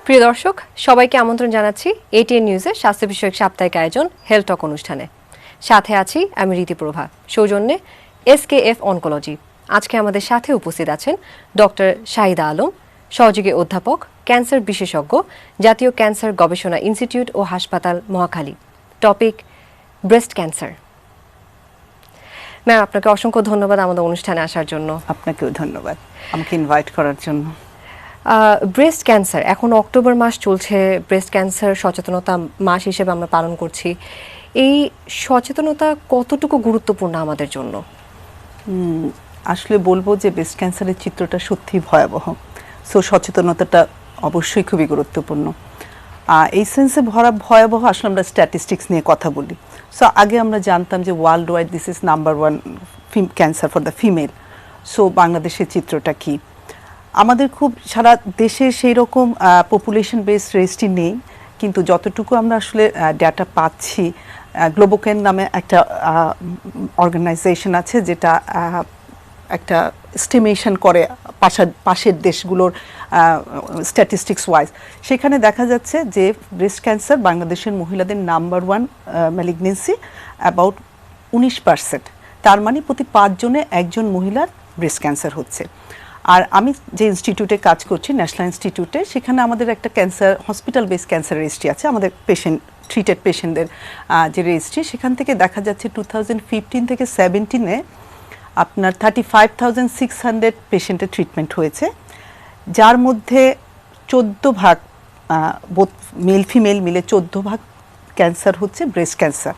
প্রিয় দর্শক, সবাইকে আমন্ত্রণ জানাচ্ছি এটিএন নিউজের স্বাস্থ্য বিষয়ক সাপ্তাহিক আয়োজন হেলথ টক অনুষ্ঠানে। সাথে আছি আমি রীতিপ্রভা, সৌজন্যে এসকেএফ অনকোলজি। আজকে আমাদের সাথে উপস্থিত আছেন ডক্টর শাহিদা আলম, সহযোগী অধ্যাপক, ক্যান্সার বিশেষজ্ঞ, জাতীয় ক্যান্সার গবেষণা ইনস্টিটিউট ও হাসপাতাল Mohakhali. Topic breast cancer. Ma'am, আপনাকে অসংখ্য ধন্যবাদ আমাদের অনুষ্ঠানে আসার জন্য। আপনাকেও ধন্যবাদ আমাকে ইনভাইট করার জন্য। ব্রেস্ট ক্যান্সার, এখন অক্টোবর মাস চলছে, ব্রেস্ট ক্যান্সার সচেতনতা মাস হিসেবে আমরা পালন করছি। এই সচেতনতা কতটুকু গুরুত্বপূর্ণ আমাদের জন্য? আসলে বলবো যে ব্রেস্ট ক্যান্সারের চিত্রটা সত্যিই ভয়াবহ, সো সচেতনতাটা অবশ্যই খুবই গুরুত্বপূর্ণ। এই সেন্সে ভয়াবহ আসলে আমরা স্ট্যাটিস্টিক্স নিয়ে কথা বলি। সো আগে আমরা জানতাম যে world wide this is number 1 cancer for the female. So বাংলাদেশের চিত্রটা কি? আমাদের খুব সারা দেশে সেই রকম পপুলেশন বেসড রেজিস্ট্রি নেই, কিন্তু যতটুকু আমরা আসলে ডেটা পাচ্ছি, গ্লোবোকেন নামে একটা অর্গানাইজেশন আছে যেটা একটা এস্টিমেশন করে পাশের দেশগুলোর স্ট্যাটিস্টিক্স ওয়াইজ। সেখানে দেখা যাচ্ছে যে ব্রেস্ট ক্যান্সার বাংলাদেশের মহিলাদের নাম্বার 1 ম্যালিগনেন্সি, অ্যাবাউট 19%। তার মানে প্রতি 5 জনে একজন মহিলার ব্রেস্ট ক্যান্সার হচ্ছে। আর আমি যে ইনস্টিটিউটে কাজ করছি, ন্যাশনাল ইনস্টিটিউটে, সেখানে আমাদের একটা cancer hospital base cancer registry আছে, আমাদের ট্রিটেড পেশেন্টদের যে রেজিস্ট্রি। সেখান থেকে দেখা যাচ্ছে 2015 থেকে 2017-এ আপনার 35,600 পেশেন্টের ট্রিটমেন্ট হয়েছে, যার মধ্যে 14 ভাগ মেল ফিমেল মিলে 14 ভাগ ক্যান্সার হচ্ছে ব্রেস্ট ক্যান্সার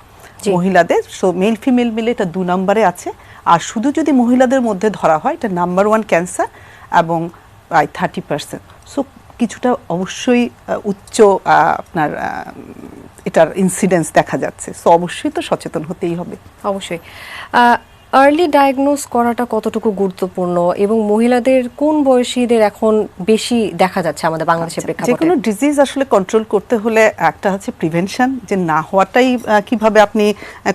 মহিলাদের। সো মেল ফিমেল মিলে এটা 2 নম্বরে আছে। আর শুধু যদি মহিলাদের মধ্যে ধরা হয়, এটা নাম্বার 1 ক্যান্সার এবং প্রায় 30%। সো কিছুটা অবশ্যই উচ্চ আপনার এটার ইনসিডেন্স দেখা যাচ্ছে। সো অবশ্যই তো সচেতন হতেই হবে। অবশ্যই। আর্লি ডায়াগনোজ করাটা কতটুকু গুরুত্বপূর্ণ এবং মহিলাদের কোন বয়সীদের এখন বেশি দেখা যাচ্ছে আমাদের বাংলাদেশের প্রেক্ষাপটে? যে কোনো ডিজিজ আসলে কন্ট্রোল করতে হলে একটা হচ্ছে প্রিভেনশন, যে না হওয়াটাই কিভাবে আপনি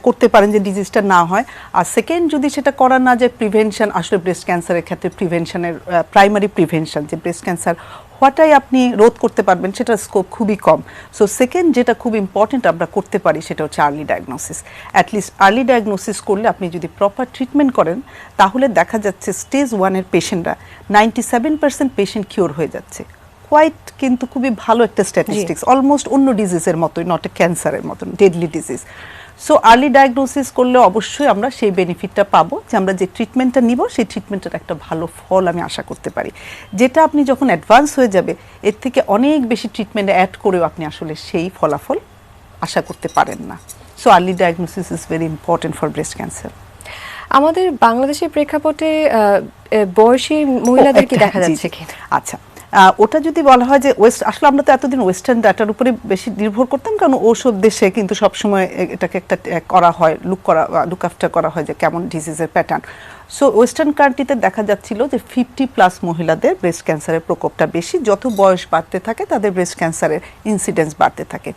করতে পারেন যে ডিজিজটা না হয়। আর সেকেন্ড, যদি সেটা করা না যায়, প্রিভেনশন আসলে ব্রেস্ট ক্যান্সারের ক্ষেত্রে প্রিভেনশনের প্রাইমারি প্রিভেনশন, যে ব্রেস্ট ক্যান্সার হওয়াটাই আপনি রোধ করতে পারবেন, সেটার স্কোপ খুবই কম। সো সেকেন্ড যেটা খুব ইম্পর্টেন্ট আমরা করতে পারি, সেটা হচ্ছে early diagnosis. At least early diagnosis করলে আপনি যদি প্রপার ট্রিটমেন্ট করেন, তাহলে দেখা যাচ্ছে স্টেজ 1-এর পেশেন্টরা 97% পেশেন্ট কিওর হয়ে যাচ্ছে। কোয়াইট কিন্তু খুবই ভালো একটা স্ট্যাটিস্টিক্স, অলমোস্ট অন্য ডিজিজের মতোই, নট এ ক্যান্সারের মতন deadly disease. So early diagnosis করলে অবশ্যই আমরা সেই বেনিফিটটা পাবো, যে আমরা যে ট্রিটমেন্টটা নিব সেই ট্রিটমেন্টের একটা ভালো ফল আমি আশা করতে পারি। যেটা আপনি যখন অ্যাডভান্স হয়ে যাবে, এর থেকে অনেক বেশি ট্রিটমেন্ট অ্যাড করেও আপনি আসলে সেই ফলাফল আশা করতে পারেন না। So early diagnosis is very important for breast cancer. আমাদের বাংলাদেশের প্রেক্ষাপটে বয়সী মহিলাদের কি দেখা যাচ্ছে কি? আচ্ছা, ওটা যদি বলা হয় যে আসলে আমরা তো এতদিন ওয়েস্টার্ন ডাটার উপরে বেশি নির্ভর করতাম, কারণ ওসব দেশে কিন্তু সবসময় এটাকে একটা করা হয়, লুক আফটার করা হয় যে কেমন ডিজিজের প্যাটার্ন। সো ওয়েস্টার্ন কান্ট্রিতে দেখা যাচ্ছিল যে 50+ মহিলাদের ব্রেস্ট ক্যান্সারের প্রকোপটা বেশি, যত বয়স বাড়তে থাকে তাদের ব্রেস্ট ক্যান্সারের ইনসিডেন্স বাড়তে থাকে।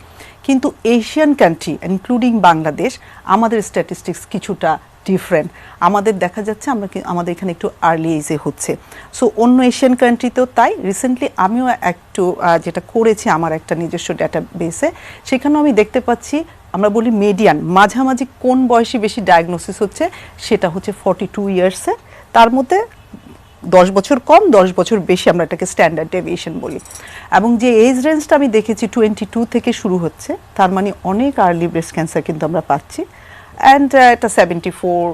কিন্তু এশিয়ান কান্ট্রি ইনক্লুডিং বাংলাদেশ, আমাদের স্ট্যাটিস্টিক্স কিছুটা ডিফারেন্ট। আমাদের দেখা যাচ্ছে আমাদের এখানে একটু আর্লি এজে হচ্ছে। সো অন্য এশিয়ান কান্ট্রিতেও তাই। রিসেন্টলি আমিও একটু যেটা করেছি আমার একটা নিজস্ব ডাটা বেসে, সেখানেও আমি দেখতে পাচ্ছি, আমরা বলি মিডিয়ান, মাঝামাঝি কোন বয়সে বেশি ডায়াগনোসিস হচ্ছে, সেটা হচ্ছে 42 ইয়ার্সে। তার মধ্যে 10 বছর কম, 10 বছর বেশি, আমরা এটাকে স্ট্যান্ডার্ড ডেভিয়েশন বলি। এবং যে এজ রেঞ্জটা আমি দেখেছি 22 থেকে শুরু হচ্ছে, তার মানে অনেক আর্লি ব্রেস্ট ক্যান্সার কিন্তু আমরা পাচ্ছি। অ্যান্ড এটা 74,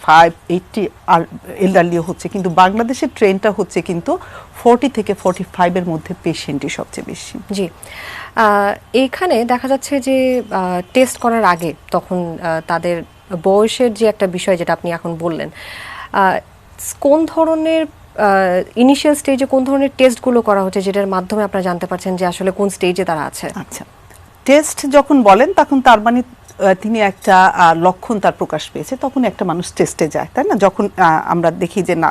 5, 80 আর এল্ডারলিও হচ্ছে। কিন্তু বাংলাদেশের ট্রেনটা হচ্ছে কিন্তু 40 থেকে 45-এর মধ্যে পেশেন্টই সবচেয়ে বেশি। জি, এইখানে দেখা যাচ্ছে যে টেস্ট করার আগে তখন তাদের বয়সের যে একটা বিষয়, যেটা আপনি এখন বললেন, কোন ধরনের ইনিশিয়াল স্টেজে কোন ধরনের টেস্টগুলো করা হচ্ছে, যেটার মাধ্যমে আপনারা জানতে পারছেন যে আসলে কোন স্টেজে তারা আছে? আচ্ছা, টেস্ট যখন বলেন তখন তার মানে তিনি একটা লক্ষণ তার প্রকাশ পেয়েছে, তখন একটা মানুষ টেস্টে যায়, তাই না? যখন আমরা দেখি যে না,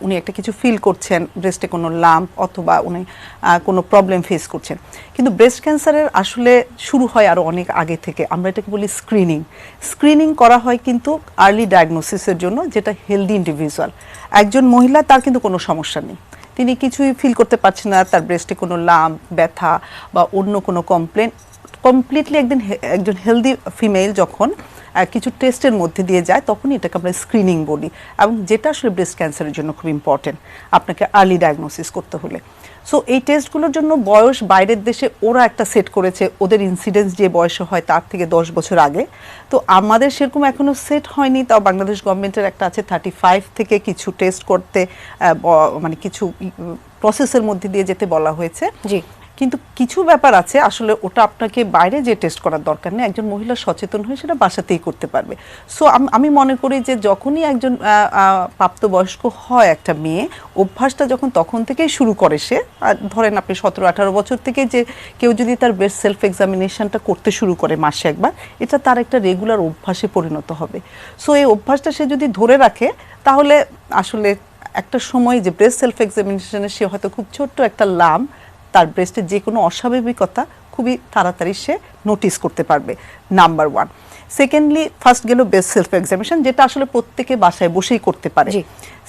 উনি একটা কিছু ফিল করছেন, ব্রেস্টে কোনো লাম্প অথবা উনি কোনো প্রবলেম ফেস করছেন। কিন্তু ব্রেস্ট ক্যান্সারের আসলে শুরু হয় আরও অনেক আগে থেকে। আমরা এটাকে বলি স্ক্রিনিং করা হয় কিন্তু আর্লি ডায়াগনোসিসের জন্য, যেটা হেলদি ইন্ডিভিজুয়াল একজন মহিলা, তার কিন্তু কোনো সমস্যা নেই, তিনি কিছুই ফিল করতে পারছেন না, তার ব্রেস্টে কোনো লাম্প, ব্যথা বা অন্য কোনো কমপ্লেন, কমপ্লিটলি একজন হেলদি ফিমেল যখন কিছু টেস্টের মধ্যে দিয়ে যায় তখনই এটাকে আমরা স্ক্রিনিং বলি, এবং যেটা আসলে ব্রেস্ট ক্যান্সারের জন্য খুব ইম্পর্টেন্ট আপনাকে আর্লি ডায়াগনোসিস করতে হলে। সো এই টেস্টগুলোর জন্য বয়স বাইরের দেশে ওরা একটা সেট করেছে, ওদের ইনসিডেন্স যে বয়সে হয় তার থেকে 10 বছর আগে। তো আমাদের সেরকম এখনো সেট হয়নি, তাও বাংলাদেশ গভর্নমেন্টের একটা আছে 35 থেকে কিছু টেস্ট করতে, মানে কিছু প্রসেসের মধ্যে দিয়ে যেতে বলা হয়েছে। জি, কিন্তু কিছু ব্যাপার আছে আসলে ওটা আপনাকে বাইরে যে টেস্ট করার দরকার নেই, একজন মহিলা সচেতন হয়ে সেটা বাসাতেই করতে পারবে। সো আমি মনে করি যে যখনই একজন প্রাপ্তবয়স্ক হয় একটা মেয়ে, অভ্যাসটা যখন তখন থেকেই শুরু করে সে, ধরেন আপনি 17-18 বছর থেকে যে কেউ যদি তার ব্রেস্ট সেলফ এক্সামিনেশনটা করতে শুরু করে মাসে একবার, এটা তার একটা রেগুলার অভ্যাসে পরিণত হবে। সো এই অভ্যাসটা সে যদি ধরে রাখে তাহলে আসলে একটা সময় যে ব্রেস্ট সেলফ এক্সামিনেশনে সে হয়তো খুব ছোট্ট একটা লাম, তার ব্রেস্টের যে কোনো অস্বাভাবিকতা খুবই তাড়াতাড়ি সে নোটিস করতে পারবে, নাম্বার 1। সেকেন্ডলি, ফার্স্ট গেল ব্রেস্ট সেলফ এক্সামিনেশন, যেটা আসলে প্রত্যেকে বাসায় বসেই করতে পারে।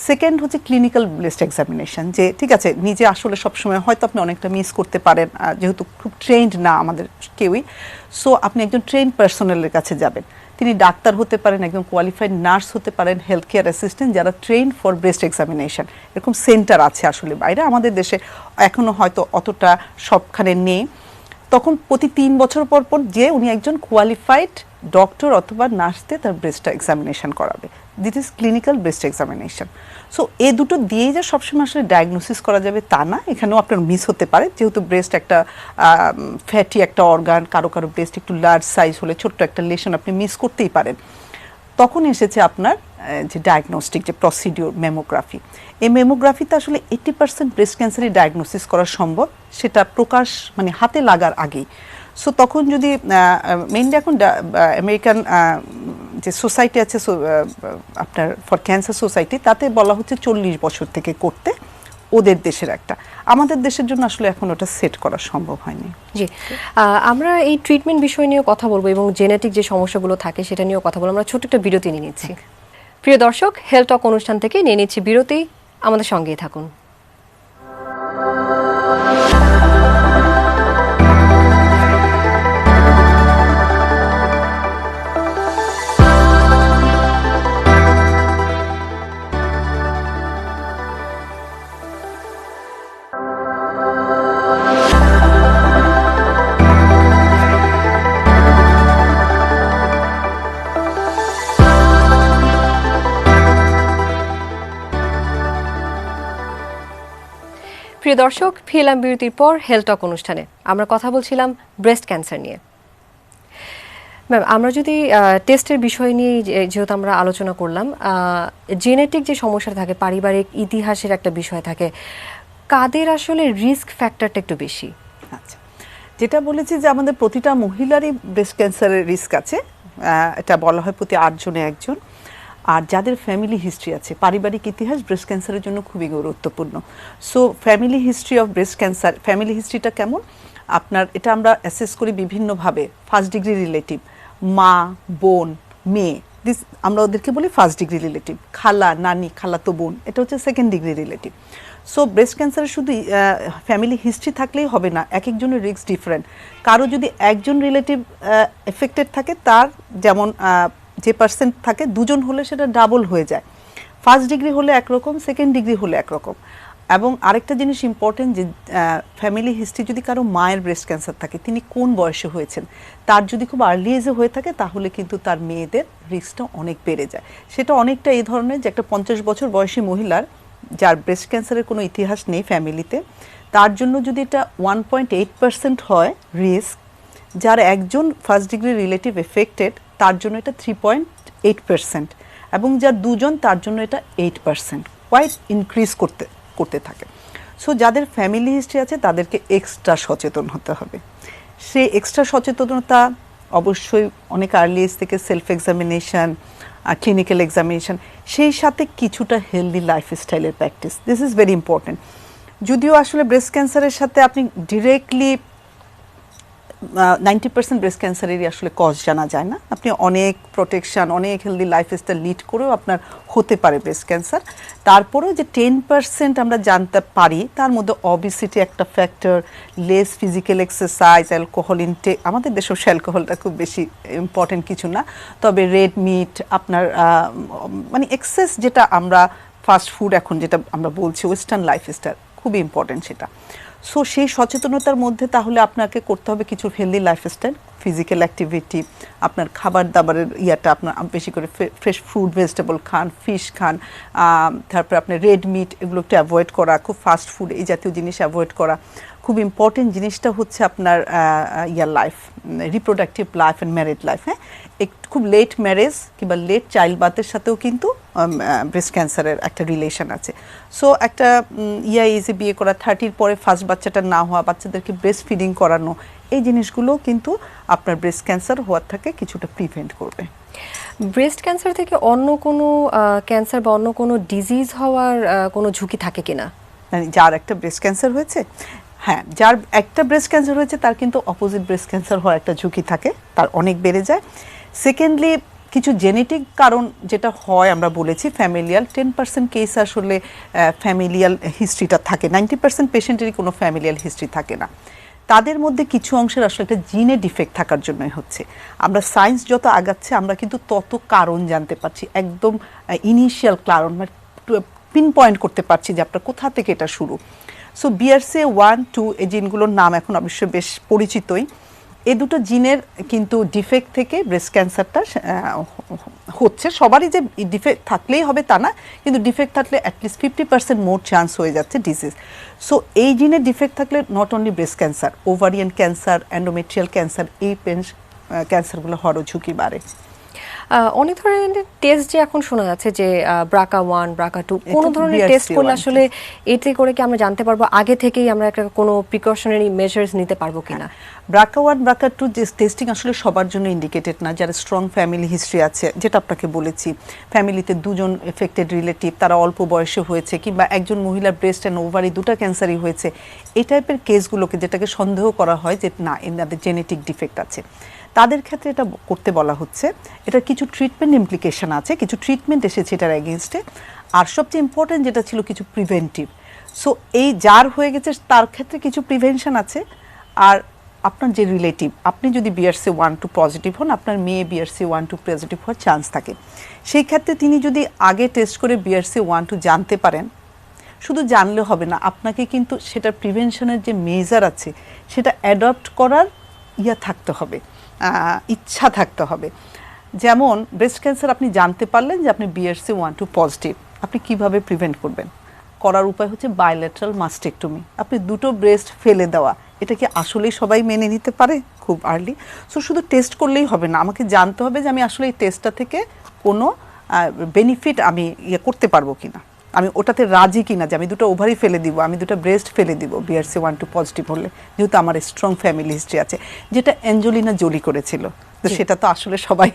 সেকেন্ড হচ্ছে ক্লিনিক্যাল ব্রেস্ট এক্সামিনেশন, যে ঠিক আছে নিজে আসলে সবসময় হয়তো আপনি অনেকটা মিস করতে পারেন, যেহেতু খুব ট্রেন্ড না আমাদের কেউই। সো আপনি একজন ট্রেন্ড পার্সোনালের কাছে যাবেন, তিনি ডাক্তার হতে পারেন, একজন কোয়ালিফাইড নার্স হতে পারেন, হেলথ কেয়ার অ্যাসিস্ট্যান্ট, যারা ট্রেন ফর ব্রেস্ট এক্সামিনেশন, এরকম সেন্টার আছে আসলে বাইরে, আমাদের দেশে এখনো হয়তো অতটা সবখানে নেই। তখন প্রতি 3 বছর পর পর যে উনি একজন কোয়ালিফাইড ডক্টর অথবা নার্সতে তার ব্রেস্টটা এক্সামিনেশন করাবে। This is clinical breast examination. So এই দুটো দিয়েই যে সবসময় আসলে ডায়াগনোসিস করা যাবে তা না, এখানেও আপনার মিস হতে পারে, যেহেতু ব্রেস্ট একটা ফ্যাটি একটা অর্গান, কারো কারো ব্রেস্ট একটু লার্জ সাইজ হলে ছোট্ট একটা লেশন আপনি মিস করতেই পারেন। তখন এসেছে আপনার যে ডায়াগনস্টিক যে প্রসিডিওর, মেমোগ্রাফি। এই মেমোগ্রাফিতে আসলে 80% ব্রেস্ট ক্যান্সারই ডায়াগনোসিস করা সম্ভব, সেটা প্রকাশ মানে হাতে লাগার আগেই। সো তখন যদি মেইনলি এখন আমেরিকান যে সোসাইটি আছে আপনার ফর ক্যান্সার সোসাইটি, তাতে বলা হচ্ছে 40 বছর থেকে করতে, ওদের দেশের একটা, আমাদের দেশের জন্য আসলে এখন ওটা সেট করা সম্ভব হয়নি। জি, আমরা এই ট্রিটমেন্ট বিষয় নিয়েও কথা বলবো এবং জেনেটিক যে সমস্যাগুলো থাকে সেটা নিয়েও কথা বলবো। আমরা ছোট একটা বিরতি নিয়ে নিচ্ছি। প্রিয় দর্শক, হেলথ টক অনুষ্ঠান থেকে নিয়ে নিচ্ছি বিরতি, আমাদের সঙ্গেই থাকুন। প্রিয় দর্শক, ফিরলাম বিরতির পর হেলথ টক অনুষ্ঠানে। আমরা কথা বলছিলাম ব্রেস্ট ক্যান্সার নিয়ে। ম্যাম, আমরা যদি টেস্টের বিষয় নিয়ে যেহেতু আমরা আলোচনা করলাম, জেনেটিক যে সমস্যা থাকে, পারিবারিক ইতিহাসের একটা বিষয় থাকে, কাদের আসলে রিস্ক ফ্যাক্টরটা একটু বেশি? আচ্ছা, যেটা বলেছি যে আমাদের প্রতিটা মহিলারই ব্রেস্ট ক্যান্সারের রিস্ক আছে, এটা বলা হয় প্রতি 8 জনে একজন। আর যাদের ফ্যামিলি হিস্ট্রি আছে, পারিবারিক ইতিহাস ব্রেস্ট ক্যান্সারের জন্য খুবই গুরুত্বপূর্ণ। So family history of breast cancer, family হিস্ট্রিটা কেমন আপনার, এটা আমরা অ্যাসেস করি বিভিন্নভাবে। ফার্স্ট ডিগ্রি রিলেটিভ, মা, বোন, মেয়ে, দিস আমরা ওদেরকে বলি ফার্স্ট ডিগ্রি রিলেটিভ। খালা, নানি, খালাতো বোন, এটা হচ্ছে second degree relative. So breast ক্যান্সারের শুধু ফ্যামিলি হিস্ট্রি থাকলেই হবে না, এক একজনের রিস্ক ডিফারেন্ট। কারো যদি একজন রিলেটিভ এফেক্টেড থাকে, তার যেমন যে পার্সেন্ট থাকে, 2 জন হলে সেটা ডাবল হয়ে যায়। ফার্স্ট ডিগ্রি হলে একরকম, সেকেন্ড ডিগ্রি হলে একরকম। এবং আরেকটা জিনিস ইম্পর্টেন্ট, যে ফ্যামিলি হিস্ট্রি যদি কারো মায়ের ব্রেস্ট ক্যান্সার থাকে, তিনি কোন বয়সে হয়েছেন, তার যদি খুব আর্লি এজে হয়ে থাকে তাহলে কিন্তু তার মেয়েদের রিস্কটা অনেক বেড়ে যায়। সেটা অনেকটা এই ধরনের, যে একটা 50 বছর বয়সী মহিলার যার ব্রেস্ট ক্যান্সারের কোনো ইতিহাস নেই ফ্যামিলিতে, তার জন্য যদি এটা 1.8% হয় রিস্ক, যার একজন ফার্স্ট ডিগ্রি রিলেটিভ এফেক্টেড তার জন্য এটা 3.8%, এবং যার 2 জন তার জন্য এটা 8%, কোয়াইট ইনক্রিজ করতে থাকে। সো যাদের ফ্যামিলি হিস্ট্রি আছে তাদেরকে এক্সট্রা সচেতন হতে হবে। সেই এক্সট্রা সচেতনতা অবশ্যই অনেক আর্লি এজ থেকে সেলফ এক্সামিনেশন, ক্লিনিক্যাল এক্সামিনেশন, সেই সাথে কিছুটা হেলদি লাইফস্টাইলের practice, this is very important. যদিও আসলে ব্রেস্ট ক্যান্সারের সাথে আপনি ডিরেক্টলি 90% ব্রেস্ট ক্যান্সারেরই আসলে কজ জানা যায় না। আপনি অনেক প্রোটেকশন, অনেক হেলদি লাইফস্টাইল লিড করেও আপনার হতে পারে ব্রেস্ট ক্যান্সার। তারপরেও যে 10% আমরা জানতে পারি, তার মধ্যে অবিসিটি একটা factor, less physical exercise, alcohol intake. আমাদের দেশে অ্যালকোহলটা খুব বেশি ইম্পর্টেন্ট কিছু না, তবে রেড মিট, আপনার মানে এক্সেস যেটা আমরা ফাস্ট ফুড এখন যেটা আমরা বলছি ওয়েস্টার্ন লাইফস্টাইল খুবই ইম্পর্টেন্ট সেটা। সো সেই সচেতনতার মধ্যে তাহলে আপনাকে করতে হবে কিছু হেলদি লাইফস্টাইল, ফিজিক্যাল অ্যাক্টিভিটি, আপনার খাবার দাবারের ইয়াটা আপনার বেশি করে ফ্রেশ ফ্রুট ভেজিটেবল খান, ফিশ খান, তারপরে আপনার রেড মিট এগুলো একটু অ্যাভয়েড করা, খুব ফাস্ট ফুড এই জাতীয় জিনিস অ্যাভয়েড করা। খুব ইম্পর্টেন্ট জিনিসটা হচ্ছে আপনার life, reproductive life and married life. হ্যাঁ, খুব লেট ম্যারেজ কিংবা লেট চাইল্ড বার্থের সাথেও কিন্তু ব্রেস্ট ক্যান্সারের একটা রিলেশন আছে। সো একটা ইজে বিয়ে করা, 30-র পরে ফার্স্ট বাচ্চাটা না হওয়া, বাচ্চাদেরকে ব্রেস্ট ফিডিং করানো, এই জিনিসগুলো কিন্তু আপনার ব্রেস্ট ক্যান্সার হওয়ার থেকে কিছুটা প্রিভেন্ট করবে। ব্রেস্ট ক্যান্সার থেকে অন্য কোনো ক্যান্সার বা অন্য কোনো ডিজিজ হওয়ার কোনো ঝুঁকি থাকে কিনা? মানে যার একটা ব্রেস্ট ক্যান্সার হয়েছে, হ্যাঁ, যার একটা ব্রেস্ট ক্যান্সার হয়েছে তার কিন্তু অপোজিট ব্রেস্ট ক্যান্সার হওয়ার একটা ঝুঁকি থাকে, তার অনেক বেড়ে যায়। সেকেন্ডলি, কিছু জেনেটিক কারণ যেটা হয় আমরা বলেছি ফ্যামিলিয়াল, 10% কেস আসলে ফ্যামিলিয়াল হিস্ট্রিটা থাকে, 90% পেশেন্টেরই কোনো ফ্যামিলিয়াল হিস্ট্রি থাকে না। তাদের মধ্যে কিছু অংশের আসলে একটা জিনে ডিফেক্ট থাকার জন্যই হচ্ছে। আমরা সায়েন্স যত আগাচ্ছে আমরা কিন্তু তত কারণ জানতে পারছি, একদম ইনিশিয়াল কারণ মানে পিন পয়েন্ট করতে পারছি যে আপনার কোথা থেকে এটা শুরু। সো BRCA1-2 এই জিনগুলোর নাম এখন অবশ্যই বেশ পরিচিতই। এই দুটো জিনের কিন্তু ডিফেক্ট থেকে ব্রেস্ট ক্যান্সারটা হচ্ছে। সবারই যে ডিফেক্ট থাকলেই হবে তা না, কিন্তু ডিফেক্ট থাকলে অ্যাটলিস্ট 50% মোর চান্স হয়ে যাচ্ছে ডিজিজ। সো এই জিনের ডিফেক্ট থাকলে not only breast cancer, ovarian cancer, endometrial cancer, এই ক্যান্সারগুলো হওয়ারও ঝুঁকি বাড়ে। অনেক ধরনের টেস্ট যে এখন শোনা যাচ্ছে যে BRCA1, BRCA2, কোন ধরনের টেস্ট করলে আসলে এতে করে কি আমরা জানতে পারবো আগে থেকেই আমরা একটা কোনো প্রিকশনারি মেজার্স নিতে পারবো কিনা? BRCA1, BRCA2 যে টেস্টিং আসলে সবার জন্য ইন্ডিকেটেড না। যারা স্ট্রং ফ্যামিলি হিস্ট্রি আছে, যেটা আপনাকে বলেছি, ফ্যামিলিতে দুজন এফেক্টেড রিলেটিভ, তারা অল্প বয়সে হয়েছে, কিংবা একজন মহিলার ব্রেস্ট অ্যান্ড ওভারি দুটো ক্যান্সারই হয়েছে, এই টাইপের কেসগুলোকে যেটাকে সন্দেহ করা হয় যে না এনাদের জেনেটিক ডিফেক্ট আছে, তাদের ক্ষেত্রে এটা করতে বলা হচ্ছে। এটার কিছু ট্রিটমেন্ট ইমপ্লিকেশন আছে, কিছু ট্রিটমেন্ট এসেছে এটার এগেনস্টে, আর সবচেয়ে ইম্পর্টেন্ট যেটা ছিল কিছু প্রিভেন্টিভ। সো এই যার হয়ে গেছে তার ক্ষেত্রে কিছু প্রিভেনশন আছে। আর আপনার যে রিলেটিভ, আপনি যদি BRCA1-2 পজিটিভ হন, আপনার মেয়ে BRCA1-2 পজিটিভ হওয়ার চান্স থাকে। সেই ক্ষেত্রে তিনি যদি আগে টেস্ট করে BRCA1-2 জানতে পারেন, শুধু জানলে হবে না, আপনাকে কিন্তু সেটার প্রিভেনশনের যে মেজার আছে সেটা অ্যাডপ্ট করার থাকতে হবে, ইচ্ছা থাকতে হবে। যেমন ব্রেস্ট ক্যান্সার আপনি জানতে পারলেন যে আপনি BRCA1-2 পজিটিভ, আপনি কিভাবে প্রিভেন্ট করবেন? করার উপায় হচ্ছে বায়োলেটারাল মাস্টেক্টমি, আপনি দুটো ব্রেস্ট ফেলে দেওয়া। এটা কি আসলেই সবাই মেনে নিতে পারে খুব আর্লি? সো শুধু টেস্ট করলেই হবে না, আমাকে জানতে হবে যে আমি আসলে এই টেস্টটা থেকে কোনো বেনিফিট আমি করতে পারবো কিনা, আমি ওটাতে রাজি কিনা যে আমি দুটো ওভারি ফেলে দিব, আমি দুটো ব্রেস্ট ফেলে দিব BRCA1-2 পজিটিভ হলে, যেহেতু আমার স্ট্রং ফ্যামিলি হিস্ট্রি আছে, যেটা অ্যাঞ্জেলিনা জোলি করেছিল। তো সেটা তো আসলে সবাই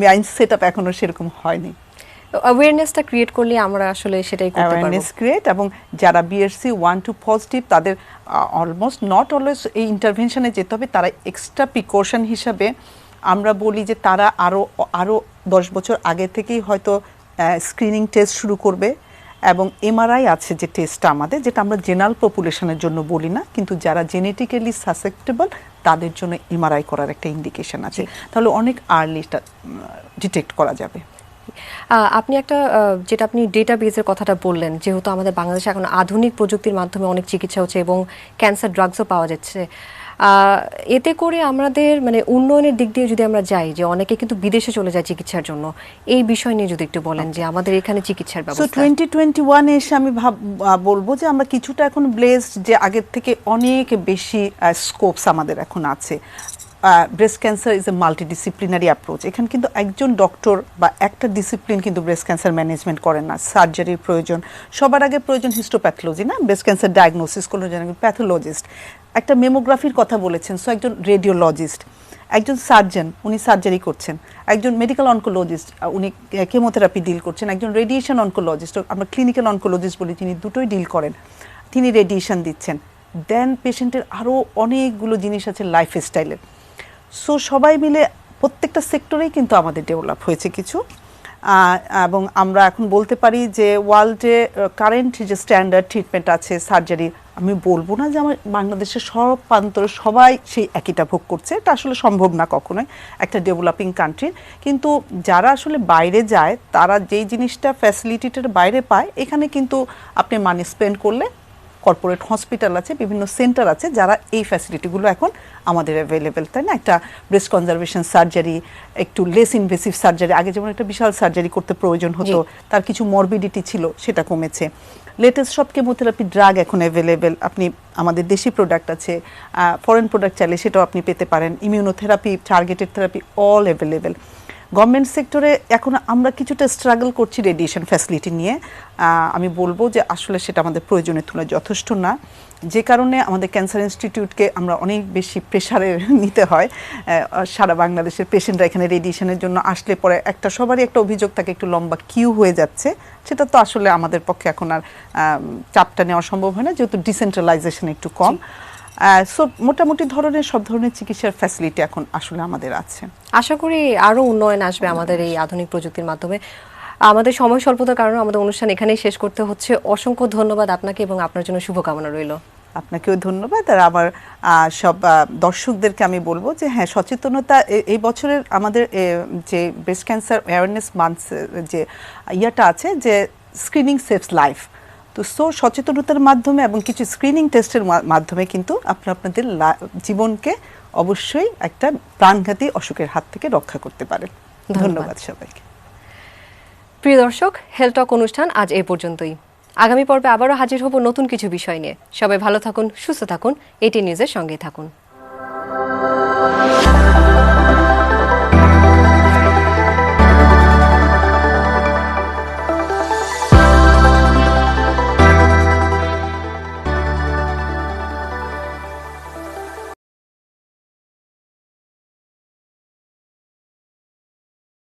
মাইন্ড সেট আপ এখনো সেরকম হয়নি। অ্যাওয়ারনেসটা ক্রিয়েট করলে আমরা আসলে সেটাই করতে পারবো। অ্যাওয়ারনেস ক্রিয়েট, এবং যারা BRCA1-2 পজিটিভ তাদের অলমোস্ট নট অলওয়েজ এই ইন্টারভেনশনে যেতে হবে, তারা এক্সট্রা প্রিকশন হিসাবে আমরা বলি যে তারা আরও 10 বছর আগে থেকেই হয়তো স্ক্রিনিং টেস্ট শুরু করবে। এবং MRI আছে যে টেস্টটা আমাদের, যেটা আমরা জেনারেল পপুলেশনের জন্য বলি না, কিন্তু যারা জেনেটিক্যালি সাসেপ্টেবল তাদের জন্য MRI করার একটা ইন্ডিকেশন আছে, তাহলে অনেক আর্লিটা ডিটেক্ট করা যাবে। আপনি একটা যেটা আপনি ডেটাবেজের কথাটা বললেন, যেহেতু আমাদের বাংলাদেশে এখন আধুনিক প্রযুক্তির মাধ্যমে অনেক চিকিৎসা হচ্ছে এবং ক্যান্সার ড্রাগসও পাওয়া যাচ্ছে, এতে করে আমাদের মানে উন্নয়নের দিক দিয়ে যদি আমরা যাই, যে অনেকে কিন্তু বিদেশে চলে যায় চিকিৎসার জন্য, এই বিষয় নিয়ে যদি একটু বলেন যে আমাদের এখানে চিকিৎসার ব্যবস্থা। 2021 এসে আমি বলবো যে আমরা কিছুটা এখন ব্লেসড, যে আগের থেকে অনেক বেশি স্কোপস আমাদের এখন আছে। Breast cancer is a multidisciplinary approach. এখানে কিন্তু একজন ডক্টর বা একটা ডিসিপ্লিন কিন্তু ব্রেস্ট ক্যান্সার ম্যানেজমেন্ট করেন না, সার্জারির প্রয়োজন, সবার আগে প্রয়োজন হিস্টোপ্যাথোলজি, না ব্রেস্ট ক্যান্সার ডায়াগনোসিস কোনো প্যাথোলজিস্ট, একটা মেমোগ্রাফির কথা বলেছেন, সো একজন রেডিওলজিস্ট, একজন সার্জন উনি সার্জারি করছেন, একজন মেডিকেল অনকোলজিস্ট উনি কেমোথেরাপি ডিল করছেন, একজন রেডিয়েশন অনকোলজিস্ট, আমরা ক্লিনিক্যাল অনকোলজিস্ট বলি, তিনি দুটোই ডিল করেন, তিনি রেডিয়েশন দিচ্ছেন, দেন পেশেন্টের আরও অনেকগুলো জিনিস আছে লাইফস্টাইলের। সো সবাই মিলে প্রত্যেকটা সেক্টরেই কিন্তু আমাদের ডেভেলপ হয়েছে কিছু, এবং আমরা এখন বলতে পারি যে ওয়ার্ল্ডে কারেন্ট যে স্ট্যান্ডার্ড ট্রিটমেন্ট আছে সার্জারি, আমি বলবো না যে আমার বাংলাদেশের সব প্রান্তরে সবাই সেই একইটা ভোগ করছে, এটা আসলে সম্ভব না কখনোই একটা ডেভেলপিং কান্ট্রির। কিন্তু যারা আসলে বাইরে যায় তারা যেই জিনিসটা ফ্যাসিলিটিটার বাইরে পায়, এখানে কিন্তু আপনি মানি স্পেন্ড করলে কর্পোরেট হসপিটাল আছে, বিভিন্ন সেন্টার আছে যারা এই ফ্যাসিলিটিগুলো এখন আমাদের অ্যাভেলেবেল, তাই না? একটা ব্রেস্ট কনজারভেশন সার্জারি, একটু লেস ইনভেসিভ সার্জারি, আগে যেমন একটা বিশাল সার্জারি করতে প্রয়োজন হতো, তার কিছু মরবিডিটি ছিল, সেটা কমেছে। লেটেস্ট সব কেমোথেরাপি ড্রাগ এখন অ্যাভেলেবেল, আপনি আমাদের দেশি প্রোডাক্ট আছে, ফরেন প্রোডাক্ট চাইলে সেটাও আপনি পেতে পারেন, immunotherapy, targeted therapy all available. Government সেক্টরে এখন আমরা কিছুটা স্ট্রাগল করছি রেডিয়েশন ফ্যাসিলিটি নিয়ে, আমি বলবো যে আসলে সেটা আমাদের প্রয়োজনের তুলনায় যথেষ্ট না, যে কারণে আমাদের ক্যান্সার ইনস্টিটিউটকে আমরা অনেক বেশি প্রেশারে নিতে হয়। সারা বাংলাদেশের পেশেন্টরা এখানে রেডিয়েশনের জন্য আসলে পরে সবারই একটা অভিযোগ থাকে একটু লম্বা কিউ হয়ে যাচ্ছে, সেটা তো আসলে আমাদের পক্ষে এখন আর চাপটা নেওয়া সম্ভব হয় না, যেহেতু ডিসেন্ট্রালাইজেশন একটু কম। সো মোটামুটি ধরনের সব ধরনের চিকিৎসার ফ্যাসিলিটি এখন আসলে আমাদের আছে। আশা করি আরো উন্নয়ন আসবে আমাদের এই আধুনিক প্রযুক্তির মাধ্যমে। আমাদের সময় স্বল্পতার কারণে আমাদের অনুষ্ঠান এখানেই শেষ করতে হচ্ছে। অসংখ্য ধন্যবাদ আপনাকে এবং আপনার জন্য শুভকামনা রইল। আপনাকেও ধন্যবাদ। আর আমার সব দর্শকদেরকে আমি বলবো যে হ্যাঁ, সচেতনতা এই বছরের আমাদের যে ব্রেস্ট ক্যান্সার অ্যাওয়ারনেস মান্থ যে ইয়েটা আছে যে স্ক্রিনিং সেভস লাইফ, তো সচেতনতার মাধ্যমে এবং কিছু স্ক্রিনিং টেস্টের মাধ্যমে কিন্তু আপনাদের জীবনকে অবশ্যই একটা প্রাণঘাতী অসুখের হাত থেকে রক্ষা করতে পারেন। ধন্যবাদ সবাইকে। প্রিয় দর্শক, হেলথ টক অনুষ্ঠান আজ এই পর্যন্তই। আগামী পর্বে আবারও হাজির হব নতুন কিছু বিষয় নিয়ে। সবাই ভালো থাকুন, সুস্থ থাকুন, এটি নিউজের সঙ্গে থাকুন।